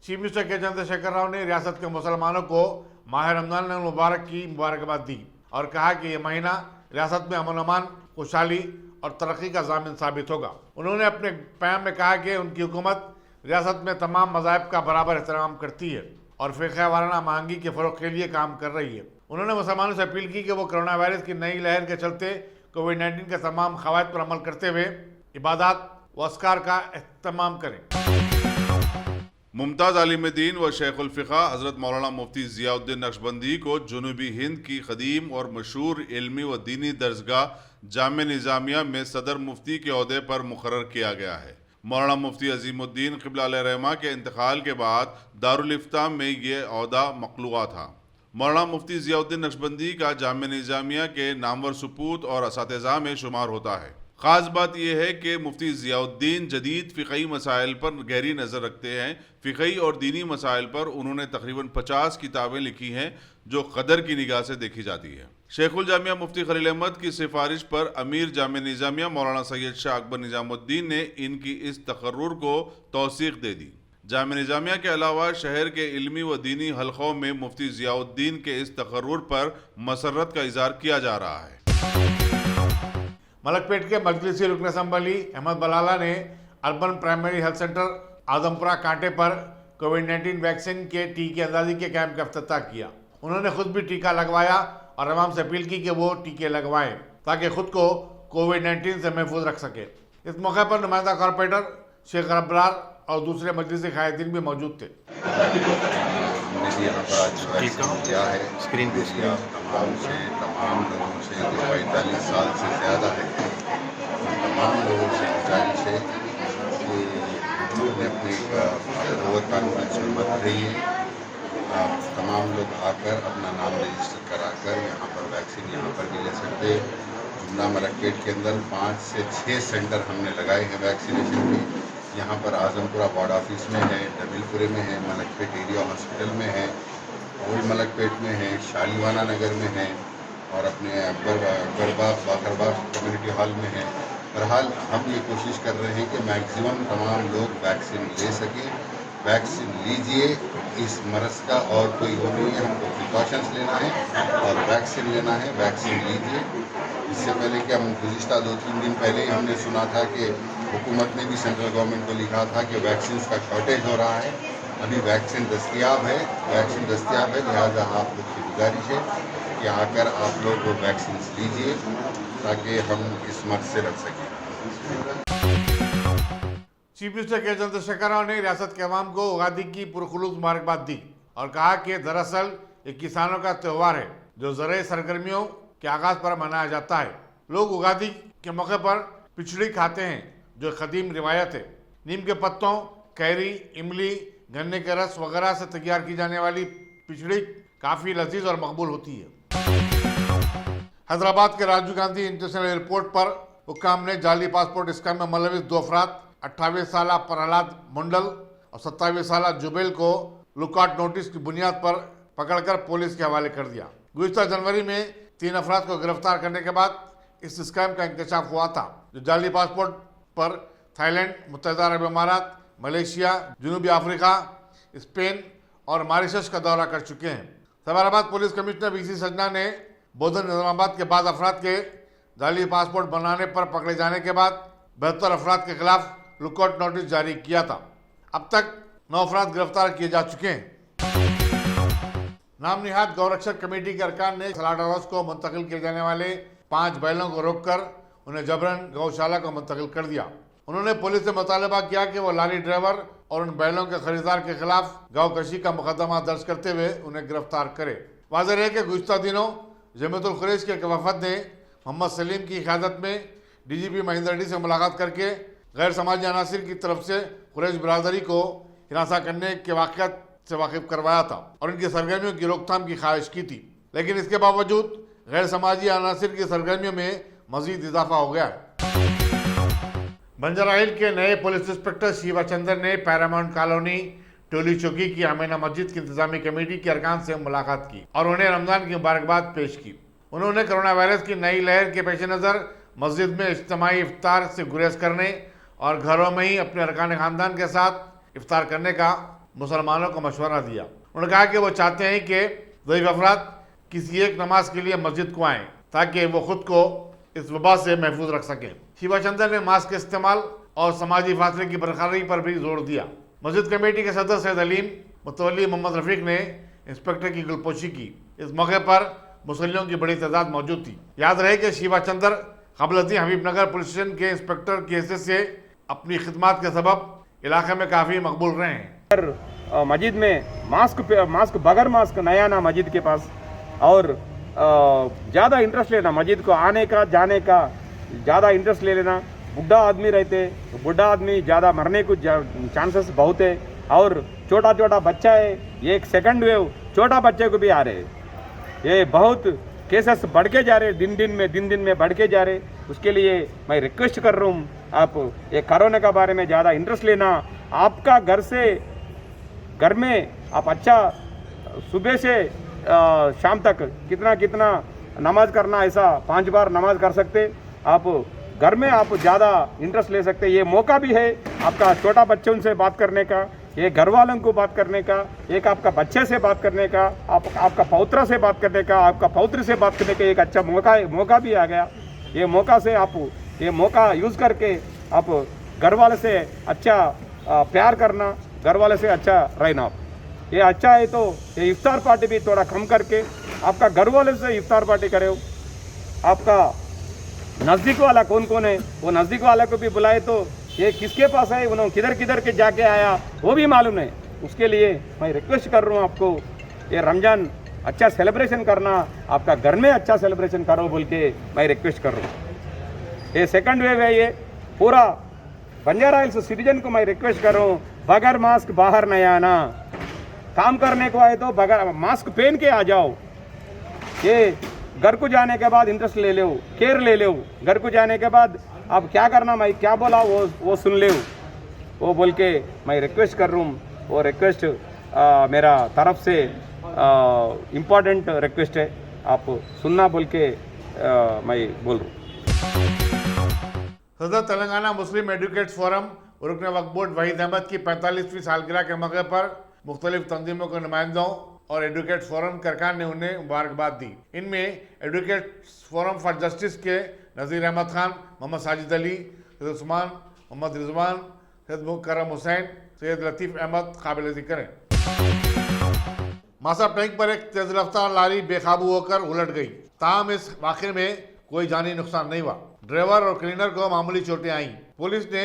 Chief minister के चंद्रशेखर राव ने रियासत के मुसलमानों को माह रमजान मुबारक की मुबारकबाद दी और कहा कि यह महीना रियासत में अमन अमान, खुशहाली और तरक्की का जामिन साबित होगा। उन्होंने अपने बयान में कहा कि उनकी हुकूमत रियासत में तमाम मज़ाहिब का बराबर एहतराम करती है और फ़िक़्ह वाराना महंगी के फ़रोग़ के लिए काम कर रही है। उन्होंने मुसलमानों से अपील की कि वो कोरोना वायरस की नई लहर के चलते कोविड-19 के तमाम क़वायद पर अमल करते हुए इबादत व अस्कार का एहतमाम करें। मुमताज़ आलिम-ए-दीन व शेखुल फ़िक़्ह हज़रत मौलाना मुफ्ती ज़ियाउद्दीन नक्शबंदी को जनूबी हिंद की क़दीम और मशहूर इल्मी व दीनी दरसगाह जामे निज़ामिया में सदर मुफ्ती के ओहदे पर मुक़र्रर किया गया है। मौलाना मुफ्ती अज़ीमुद्दीन क़िबला अलैहिर्रहमा के इंतकाल के बाद दारुल इफ्ता में ये ओहदा मक़लूआ था। मौलाना मुफ्ती ज़ियाउद्दीन नक्शबंदी का जामे निज़ामिया के नामवर सुपूत और असातिज़ा में शुमार होता है। ख़ास बात यह है कि मुफ्ती ज़ियाउद्दीन जदीद फ़िक़ही मसाइल पर गहरी नज़र रखते हैं। फ़िक़ही और दीनी मसाइल पर उन्होंने तकरीबन 50 किताबें लिखी हैं जो क़दर की निगाह से देखी जाती है। शेखुल जामिया मुफ्ती खलील अहमद की सिफारिश पर अमीर जामे निज़ामिया मौलाना सैयद शाह अकबर निज़ामुद्दीन ने इनकी इस तक़र्रुर को तौसीक़ दे दी। जामे निज़ामिया के अलावा शहर के इल्मी व दीनी हलक़ों में मुफ्ती ज़ियाउद्दीन के इस तक़र्रुर पर मसर्रत का इज़हार किया जा रहा है। मलकपेट के मजलिसी रुकन असम्बली अहमद बलाला ने urban primary health centre Azampura कांटे पर कोविड-19 वैक्सीन के टीके अंदाजी के कैंप का इफ्तिताह किया। उन्होंने खुद भी टीका लगवाया और अवाम से अपील की कि वो टीके लगवाएं ताकि खुद को कोविड-19 से महफूज रख सके। इस मौके पर नुमाइंदा कॉर्पोरेटर शेख अब्रार और दूसरे मजलिसी कायदीन भी मौजूद थे। यहाँ पर आज वैक्सीन किया है स्क्रीन पे तमाम लोगों से जो 45 साल से ज़्यादा है, तमाम लोगों से गुजारिश है कि उन्होंने अपनी ओवर कॉन्फ्रेंस में मत रहिए। आप तमाम लोग आकर अपना नाम रजिस्टर कराकर यहाँ पर वैक्सीन यहाँ पर भी ले सकते। जुमला मलकपेट के अंदर 5 से 6 सेंटर हमने लगाए हैं वैक्सीनेशन के। यहाँ पर आजमपुरा वार्ड ऑफिस में है, डबिलपुरे में है, मलकपेट एरिया हॉस्पिटल में है, ओल्ड मलकपेट में है, शालीवाना नगर में है और अपने अकबरबाग बाकरबाग कम्युनिटी हॉल में है। बहरहाल हम ये कोशिश कर रहे हैं कि मैक्सिमम तमाम लोग वैक्सीन ले सकें। वैक्सीन लीजिए, इस मरज़ का और कोई वो नहीं है, हमको प्रिकॉशंस लेना है और वैक्सीन लेना है। वैक्सीन लीजिए। इससे पहले कि हम गुज़िश्ता 2-3 दिन पहले ही हमने सुना था कि हुकूमत ने भी सेंट्रल गवर्नमेंट को लिखा था कि वैक्सीन का शॉर्टेज हो रहा है। अभी वैक्सीन दस्तयाब है, लिहाजा आप लोग की गुजारिश है कि आकर आप लोग वो वैक्सीन लीजिए ताकि हम इस मर्ज से लड़ सकें। चीफ मिनिस्टर के चंद्रशेखर राव ने रियासत के अवाम को उगादी की पुरखुलूस मुबारकबाद दी और कहा कि दरअसल ये किसानों का त्यौहार है जो ज़राई सरगर्मियों के आगाज पर मनाया जाता है। लोग उगादी के मौके पर पिछड़ी खाते हैं जो कदीम रिवायत है। नीम के पत्तों, कैरी, इमली, गन्ने के रस वगैरह से तैयार की जाने वाली पिछड़ी काफ़ी लजीज और मकबूल होती है। हैदराबाद के राजीव गांधी इंटरनेशनल एयरपोर्ट पर हुक्काम ने जाली पासपोर्ट स्कैम में मुलविस 2 अफराद 28 साल प्रहलाद मंडल और 27 साल जुबेल को लुकआउट नोटिस की बुनियाद पर पकड़कर पुलिस के हवाले कर दिया। गुज़िश्ता जनवरी में 3 अफराद को गिरफ्तार करने के बाद इस स्कैम का इंकशाफ हुआ था जो जाली पासपोर्ट पर थाईलैंड, मुत्तहिदा अरब अमारात, मलेशिया, जनूबी अफ्रीका, स्पेन और मॉरिशस का दौरा कर चुके हैं। सवाराबाद पुलिस कमिश्नर वीसी सजना ने बोधन निजामाबाद के बाद अफराद के जाली पासपोर्ट बनाने पर पकड़े जाने के बाद 72 अफराद के खिलाफ लुकआउट नोटिस जारी किया था। अब तक 9 अफराद गिरफ्तार किए जा चुके हैं। नाम निहाद गौरक्षक कमेटी के अरकान ने स्लॉटर हाउस को मुंतकिल किए जाने वाले 5 बैलों को रोककर उन्हें जबरन गौशाला को मुंतकिल कर दिया। उन्होंने पुलिस से मुतालबा किया कि वो लारी ड्राइवर और उन बैलों के खरीदार के खिलाफ गौकशी का मुकदमा दर्ज करते हुए उन्हें गिरफ्तार करे। वाज़ेह है कि गुज़िश्ता दिनों जमीयतुल खुरैश के वफद ने मोहम्मद सलीम की क़यादत में डीजीपी महेंद्र रेड्डी से मुलाकात करके गैर समाजी अनासिर की तरफ से खुरैश बरादरी को हिरासा करने के वाक़यात से वाकिफ करवाया था और इनकी सरगर्मियों की रोकथाम की ख्वाहिश की थी, लेकिन इसके बावजूद गैर समाजी अनासिर की सरगर्मियों में मजीद इजाफा हो गया है। बंजारा हिल के नए पुलिस इंस्पेक्टर शिवा चंद्र ने पैरामाउंट कॉलोनी टोली चौकी की आमीना मस्जिद की इंतजामी कमेटी के अरकान से मुलाकात की और उन्हें रमजान की मुबारकबाद पेश की। उन्होंने कोरोना वायरस की नई लहर के पेश नज़र मस्जिद में इज्तिमाई इफ्तार से गुरेज करने और घरों में ही अपने अरकान खानदान के साथ इफ्तार करने का मुसलमानों को मशवरा दिया। उन्होंने कहा कि वो चाहते हैं कि ज़ईफ़ अफराद किसी एक नमाज के लिए मस्जिद को आएँ ताकि वो खुद को इस वबा से महफूज रख सकें। शिवाचंद्र ने मास्क के इस्तेमाल और समाजी फासले की बरकरारी पर भी जोर दिया। मस्जिद कमेटी के सदस्य सैयद अलीम मुतवल्ली मोहम्मद रफीक ने इंस्पेक्टर की गुलपोशी की। इस मौके पर मुसल्लियों की बड़ी तादाद मौजूद थी। याद रहे कि शिवाचंद्र क़बलती हबीबनगर पुलिस स्टेशन के इंस्पेक्टर की हैसियत से अपनी खिदमत के सबब इलाके में काफ़ी मकबूल रहे हैं। मस्जिद में मास्क बगैर मास्क नया ना मस्जिद के पास, और ज़्यादा इंटरेस्ट लेना मस्जिद को आने का जाने का, ज़्यादा इंटरेस्ट ले लेना। बुढ़ा आदमी रहते, बुढ़ा आदमी ज़्यादा मरने को चांसेस बहुत है, और छोटा छोटा बच्चा है, ये एक सेकंड वेव छोटा बच्चे को भी आ रहे हैं। ये बहुत केसेस बढ़ के जा रहे, दिन दिन में बढ़ के जा रहे। उसके लिए मैं रिक्वेस्ट कर रहा हूँ, आप ये कोरोना के बारे में ज़्यादा इंटरेस्ट लेना। आपका घर में आप अच्छा सुबह से शाम तक कितना नमाज करना, ऐसा 5 बार नमाज कर सकते। आप घर में आप ज़्यादा इंटरेस्ट ले सकते। ये मौका भी है आपका छोटा बच्चों से बात करने का, ये घर वालों को बात करने का, एक आपका बच्चे से बात करने का, आपका पौत्रा से बात करने का, आपका पौत्री से बात करने का एक अच्छा मौका भी आ गया। ये मौका से आप ये मौका यूज़ करके आप घर वाले से अच्छा प्यार करना, घर वाले से अच्छा रहना। ये अच्छा है तो ये इफ्तार पार्टी भी थोड़ा कम करके आपका घर वाले से इफ्तार पार्टी करे। आपका नज़दीक वाला कौन है वो नज़दीक वाले को भी बुलाए, तो ये किसके पास है, उन्होंने किधर के जाके आया वो भी मालूम है। उसके लिए मैं रिक्वेस्ट कर रहा हूँ आपको, ये रमज़ान अच्छा सेलिब्रेशन करना, आपका घर में अच्छा सेलिब्रेशन करो बोल के मैं रिक्वेस्ट कर रहा हूँ। ये सेकंड वेव है, ये पूरा बंजारा हिल्स सिटीजन को मैं रिक्वेस्ट कर रहा हूँ, बगैर मास्क बाहर नहीं आना। काम करने को आए तो बगैर मास्क पहन के आ जाओ। ये घर को जाने के बाद इंटरेस्ट ले लो, केयर ले लो। घर को जाने के बाद अब क्या करना, मैं क्या बोला वो सुन ले, वो बोल के मैं रिक्वेस्ट कर रहा हूँ। वो रिक्वेस्ट मेरा तरफ से इम्पोर्टेंट रिक्वेस्ट है, आप सुनना बोल के मैं बोल रहा हूँ। सदर तेलंगाना मुस्लिम एडवोकेट्स फोरम रुकन वक्फ बोर्ड वहीद अहमद की 45वीं सालगिरह के मौके पर मुख्तलिफ तंजीमों के नुमाइंदों और एडवोकेट्स फोरम करकान ने उन्हें मुबारकबाद दी। इनमें एडवोकेट्स फोरम फॉर जस्टिस के नज़ीर अहमद खान, मोहम्मद साजिद अली, सैयद उस्मान, मोहम्मद रिजवान, सैयद मुकर्रम हुसैन, सैयद लतीफ़ अहमद काबिल ज़िक्र हैं। मासा टैंक पर एक तेज रफ्तार लारी बेकाबू होकर उलट गई। ताहम इस वाक़े में कोई जानी नुकसान नहीं हुआ। ड्राइवर और क्लीनर को मामूली चोटें आईं। पुलिस ने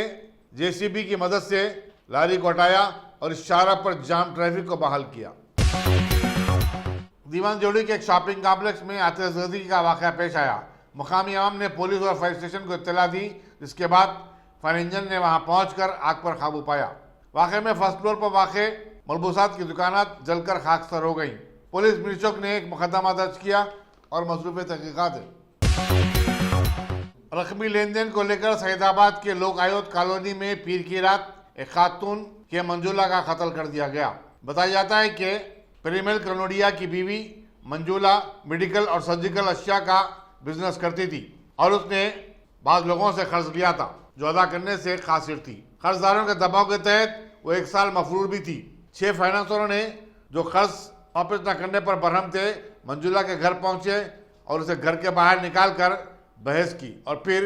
JCB की मदद से लारी को हटाया और इस शाहरा पर जाम ट्रैफिक को बहाल किया। दीवान जोड़ी के एक शॉपिंग कॉम्प्लेक्स में आतिशबाजी का वाक़या पेश आया। मुकामी आवाम ने पुलिस और फायर स्टेशन को इत्तला दी, जिसके बाद फायर इंजन ने वहां पहुंचकर आग पर काबू पाया। वाक़े में फर्स्ट फ्लोर पर वाक़े मलबूसात की दुकानात जलकर खाकसर हो गई। पुलिस मिर्चोक ने एक मुकदमा दर्ज किया और मसरूफ़ तहक़ीक़ात है। रकमी लेन देन को लेकर सैदाबाद के लोक आयोग कॉलोनी में पीर की रात एक खातून के मंजूला का कत्ल कर दिया गया। बताया जाता है कि परिमल कनोडिया की बीवी मंजूला मेडिकल और सर्जिकल अशिया का बिजनेस करती थी और उसने बाद लोगों से कर्ज लिया था जो अदा करने से कासिर थी। कर्जदारों के दबाव के तहत वो 1 साल मफरूर भी थी। 6 फाइनेंसरों ने जो कर्ज वापस न करने पर बरहम थे, मंजूला के घर पहुंचे और उसे घर के बाहर निकाल कर बहस की और फिर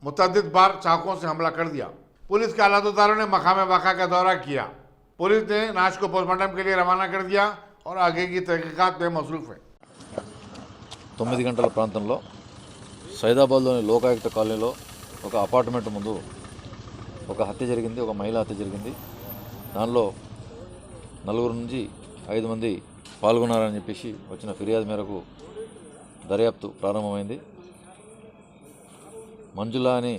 मुतअद्दिद बार चाकुओं से हमला कर दिया। पुलिस के आलादारों ने मकाम वाक़ा का दौरा किया। पुलिस ने लाश को पोस्टमार्टम के लिए रवाना कर दिया और आगे की तहकीकात में मसरूफ़ है। 9 గంటల ప్రాంతంలో సైదాబాద్లోని లోకాయుక్త కాలనీలో ఒక అపార్ట్మెంట్ ముందు ఒక హత్య జరిగింది, ఒక మహిళా హత్య జరిగింది. దానిలో 4 నుంచి 5 మంది పాల్గొన్నారని చెప్పేసి వచ్చిన ఫిర్యాదు మేరకు దర్యాప్తు ప్రారంభమైంది. మంజులా అని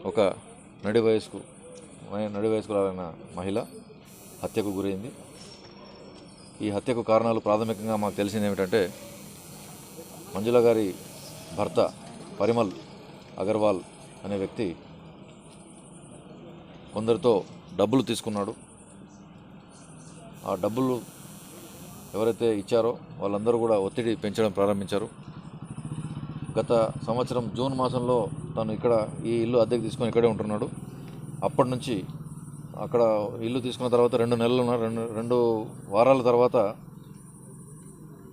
ఒక నడి వయస్కురాలైన మహిళ హత్యకు గురైంది. ఈ హత్యకు కారణాలు ప్రాథమికంగా మాకు తెలిసింది ఏమిటంటే, మంజుల గారి భర్త పరిమల్ అగర్వాల్ అనే వ్యక్తి కొందరితో డబ్బులు తీసుకున్నాడు. ఆ డబ్బులు ఎవరైతే ఇచ్చారో వాళ్ళందరూ కూడా ఒత్తిడి పెంచడం ప్రారంభించారు. గత సంవత్సరం జూన్ మాసంలో తను ఇక్కడ ఈ ఇల్లు అద్దెకు తీసుకొని ఇక్కడే ఉంటున్నాడు. అప్పటి నుంచి అక్కడ ఇల్లు తీసుకున్న తర్వాత 2 నెలలు రెండు వారాల తర్వాత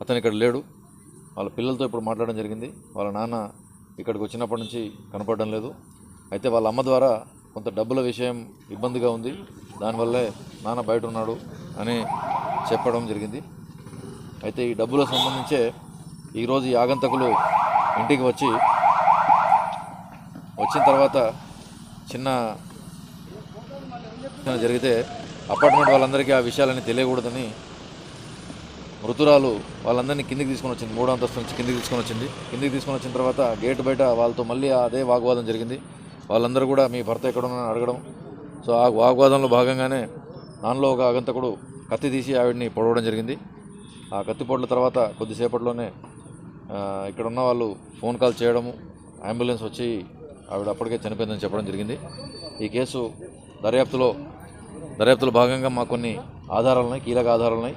అతను ఇక్కడ లేడు. వాళ్ళ పిల్లలతో ఇప్పుడు మాట్లాడడం జరిగింది. వాళ్ళ నాన్న ఇక్కడికి వచ్చినప్పటి నుంచి కనపడడం లేదు. అయితే వాళ్ళ అమ్మ ద్వారా కొంత డబ్బుల విషయం ఇబ్బందిగా ఉంది, దానివల్లే నాన్న బయట ఉన్నాడు అని చెప్పడం జరిగింది. అయితే ఈ డబ్బులకు సంబంధించే ఈరోజు ఈ ఆగంతకులు ఇంటికి వచ్చిన తర్వాత చిన్న జరిగితే అపార్ట్మెంట్ వాళ్ళందరికీ ఆ విషయాలన్నీ తెలియకూడదని మృతురాలు వాళ్ళందరినీ కిందికి తీసుకొని వచ్చింది. 3వ అంతస్తు నుంచి కిందికి తీసుకొని వచ్చిన తర్వాత గేట్ బయట వాళ్ళతో మళ్ళీ అదే వాగ్వాదం జరిగింది. వాళ్ళందరూ కూడా మీ భర్త ఎక్కడున్నారని అడగడం. సో ఆ వాగ్వాదంలో భాగంగానే దానిలో ఒక ఆగంతకుడు కత్తి తీసి ఆవిడని పొడవడం జరిగింది. ఆ కత్తి పొడల తర్వాత కొద్దిసేపట్లోనే ఇక్కడ ఉన్న వాళ్ళు ఫోన్ కాల్ చేయడము, అంబులెన్స్ వచ్చి ఆవిడ అప్పటికే చనిపోయిందని చెప్పడం జరిగింది. ఈ కేసు దర్యాప్తులో భాగంగా మాకు కొన్ని ఆధారాలున్నాయి, కీలక ఆధారాలున్నాయి.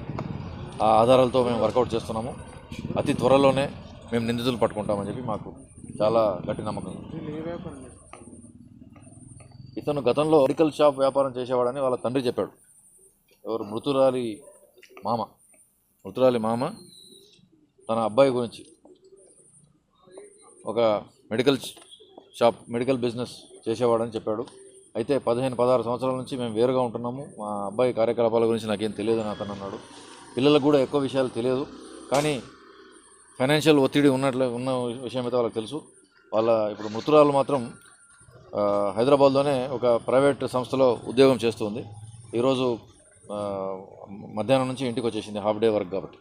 ఆ ఆధారాలతో మేము వర్కౌట్ చేస్తున్నాము. అతి త్వరలోనే మేము నిందితులు పట్టుకుంటామని చెప్పి మాకు చాలా గట్టి నమ్మకం. ఇతను గతంలో మెడికల్ షాప్ వ్యాపారం చేసేవాడని వాళ్ళ తండ్రి చెప్పాడు. ఎవరు? మృతురాలి మామ తన అబ్బాయి గురించి ఒక మెడికల్ బిజినెస్ చేసేవాడని చెప్పాడు. అయితే 15-16 సంవత్సరాల నుంచి మేము వేరుగా ఉంటున్నాము, మా అబ్బాయి కార్యకలాపాల గురించి నాకేం తెలియదని అతను అన్నాడు. పిల్లలకు కూడా ఎక్కువ విషయాలు తెలియదు, కానీ ఫైనాన్షియల్ ఒత్తిడి ఉన్న విషయం అయితే వాళ్ళకి తెలుసు. ఇప్పుడు మృతురాలు మాత్రం హైదరాబాద్లోనే ఒక ప్రైవేట్ సంస్థలో ఉద్యోగం చేస్తుంది. ఈరోజు మధ్యాహ్నం నుంచి ఇంటికి వచ్చేసింది, హాఫ్ డే వర్క్ కాబట్టి.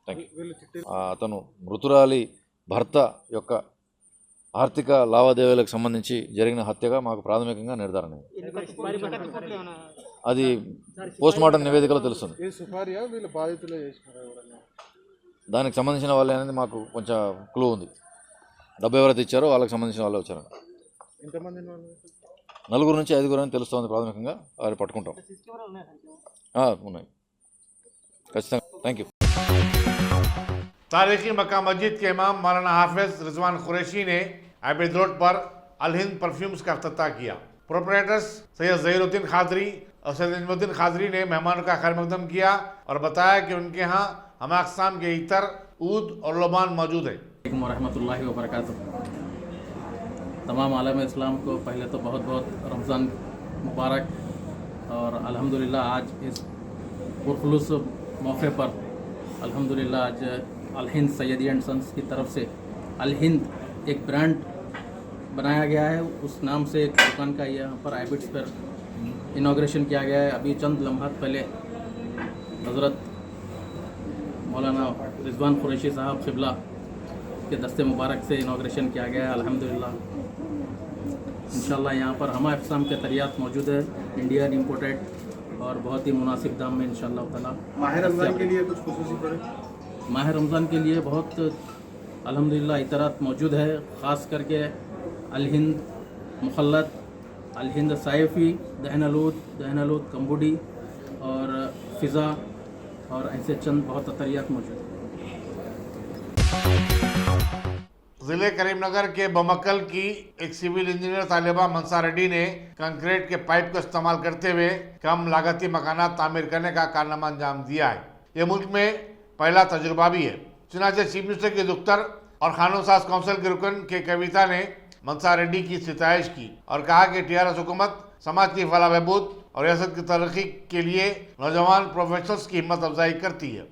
Thank you. అతను మృతురాలి భర్త యొక్క ఆర్థిక లావాదేవీలకు సంబంధించి జరిగిన హత్యగా మాకు ప్రాథమికంగా నిర్ధారణ. అది పోస్ట్మార్టం నివేదికలో తెలుస్తుంది. దానికి సంబంధించిన వాళ్ళే అనేది మాకు కొంచెం క్లూ ఉంది. డబ్బు ఎవరైతే ఇచ్చారో వాళ్ళకి సంబంధించిన వాళ్ళే వచ్చారు. 4 నుంచి 5 అని తెలుస్తుంది ప్రాథమికంగా. వారు పట్టుకుంటాం. ఉన్నాయి ఖచ్చితంగా. Thank you. तारीखी मक्का मस्जिद के इमाम मौलाना हाफिज रिजवान कुरैशी ने आबिद रोड पर अल हिंद परफ्यूम्स का इफ्तिताह किया। प्रोपरेटर्स सैयद ज़हीरुद्दीन खादरी और सैयद नजमुद्दीन खादरी ने मेहमानों का खैर मकदम किया और बताया कि उनके यहाँ हम अक़साम के इतर, ऊद और लोबान मौजूद है। रहमतुल्लाहि व बरकातुहू। तमाम आलम इस्लाम को पहले तो बहुत बहुत रमज़ान मुबारक। और अल्हम्दुलिल्लाह आज इस पुरखुलूस मौके पर अल्हम्दुलिल्लाह आज अल हिंद सैयदी एंड सन्स की तरफ से अल हिंद एक ब्रांड बनाया गया है। उस नाम से एक दुकान का यहाँ पर आइबिट्स पर इनाग्रेशन किया गया है। अभी चंद लम्हात पहले हज़रत मौलाना रिजवान कुरैशी साहब क़िबला के दस्ते मुबारक से इनाग्रेशन किया गया है। अल्हम्दुलिल्लाह इंशाल्लाह यहाँ पर हमा अक़साम के तरियात मौजूद है, इंडियन इम्पोर्टेड, और बहुत ही मुनासिब दाम में इंशाल्लाह ताला। माह रमज़ान के लिए कुछ खुसूसी पड़े? माह रमज़ान के लिए बहुत अल्हम्दुलिल्लाह इतरात मौजूद है, ख़ास करके अल हिंद मुखल्लत, अल हिंद साइफ़ी, दहनलूद कंबुडी और फ़िज़ा और ऐसे चंद बहुत अतरियात मौजूद हैं। जिले करीमनगर के बमक्कल की एक सिविल इंजीनियर तालिबा मंसा रेड्डी ने कंक्रीट के पाइप का इस्तेमाल करते हुए कम लागती मकानात तामीर करने का कारनामा अंजाम दिया है। ये मुल्क में पहला तजुर्बा भी है। चुनाचे चीफ मिनिस्टर के दफ्तर और कानून साज काउंसिल के रुकन के कविता ने मंसा रेड्डी की सिताइश की और कहा कि टीआरएस हुकूमत समाज की फलाह बहबूद और रियासत की तरक्की के लिए नौजवान प्रोफेशनल्स की हिम्मत अफजाई करती है।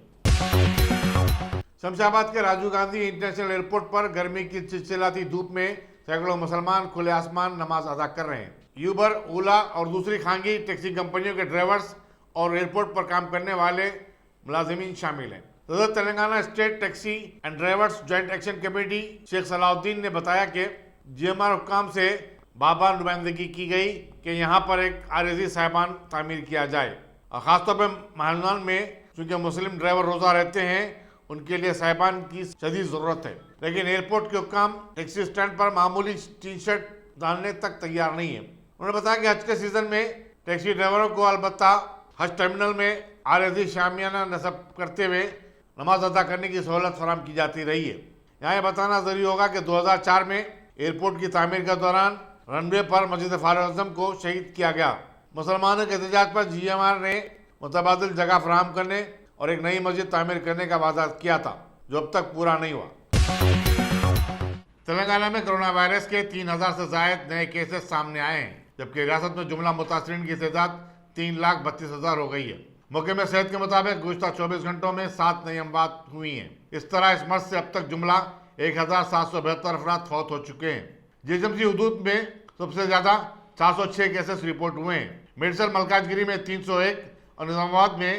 शमशाबाद के राजीव गांधी इंटरनेशनल एयरपोर्ट पर गर्मी की चिलचिलाती धूप में सैकड़ों मुसलमान खुले आसमान नमाज अदा कर रहे हैं। यूबर, ओला और दूसरी खानगी टैक्सी कंपनियों के ड्राइवर्स और एयरपोर्ट पर काम करने वाले मुलाजिमीन शामिल हैं। सदर Telangana state taxi and drivers joint action committee Sheikh Salauddin ने बताया कि जीएमआर हुक्काम से बाबा नुमाइंदगी की गई कि यहाँ पर एक आरज़ी साहिबान तामीर किया जाए और ख़ासतौर पर महलनान में चूँकि मुस्लिम ड्राइवर रोज़ा रहते हैं, उनके लिए साहिबान की शदीद ज़रूरत है। लेकिन एयरपोर्ट के हुक्काम टैक्सी स्टैंड पर मामूली टी शर्ट डालने तक तैयार नहीं है। उन्होंने बताया कि हज के सीज़न में टैक्सी ड्राइवरों को अलबत्ता हज टर्मिनल में आरज़ी शामियाना नस्ब करते हुए नमाज अदा करने की सहूलत फराहम की जाती रही है। यहाँ ये बताना ज़रूरी होगा कि 2004 में एयरपोर्ट की तामीर के दौरान रनवे पर मस्जिद फारूक आज़म को शहीद किया गया। मुसलमानों के एहतजाज पर GMR ने मुतबादिल जगह फराहम करने और एक नई मस्जिद तामीर करने का वादा किया था, जो अब तक पूरा नहीं हुआ। तेलंगाना में कोरोना वायरस के 3000 से ज्यादा नए केसेस सामने आए हैं, जबकि रियासत में जुमला मुतासरीन की तादाद 3,32,000 हो गई है। महकमे सेहत के मुताबिक गुज़िश्ता 24 घंटों में 7 नई अमवात हुई हैं। इस तरह इस मर्ज से अब तक जुमला 1,772 अफराद फौत हो चुके हैं। जीएचएमसी हुदूद में सबसे ज्यादा 406 केसेस रिपोर्ट हुए हैं। मेडसर मलकाजगिरी में 301 और निजामाबाद में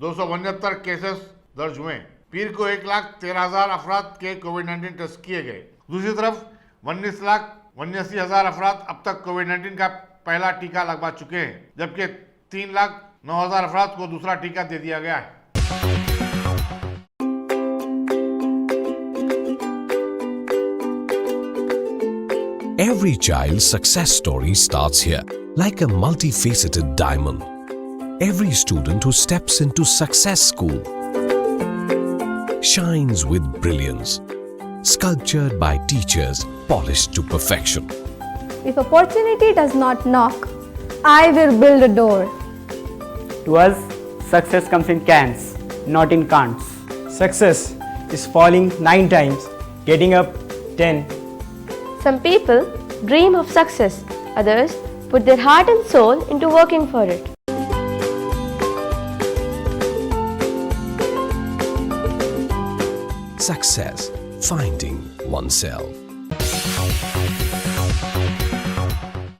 269 केसेस दर्ज हुए। पीर को 1,13,000 अफराद के कोविड-19 टेस्ट किए गए। दूसरी तरफ 19,79,000 अफराद अब तक कोविड-19 का पहला टीका लगवा चुके हैं, जबकि 3,09,000 अफराद को दूसरा टीका दे दिया गया है। Every child's success story starts here, like a multifaceted diamond. Every student who steps into Success School shines with brilliance, sculptured by teachers polished to perfection. If opportunity does not knock, I will build a door. To us, success comes in cans, not in can'ts. Success is falling 9 times, getting up 10. Some people dream of success, others put their heart and soul into working for it. Success, finding oneself.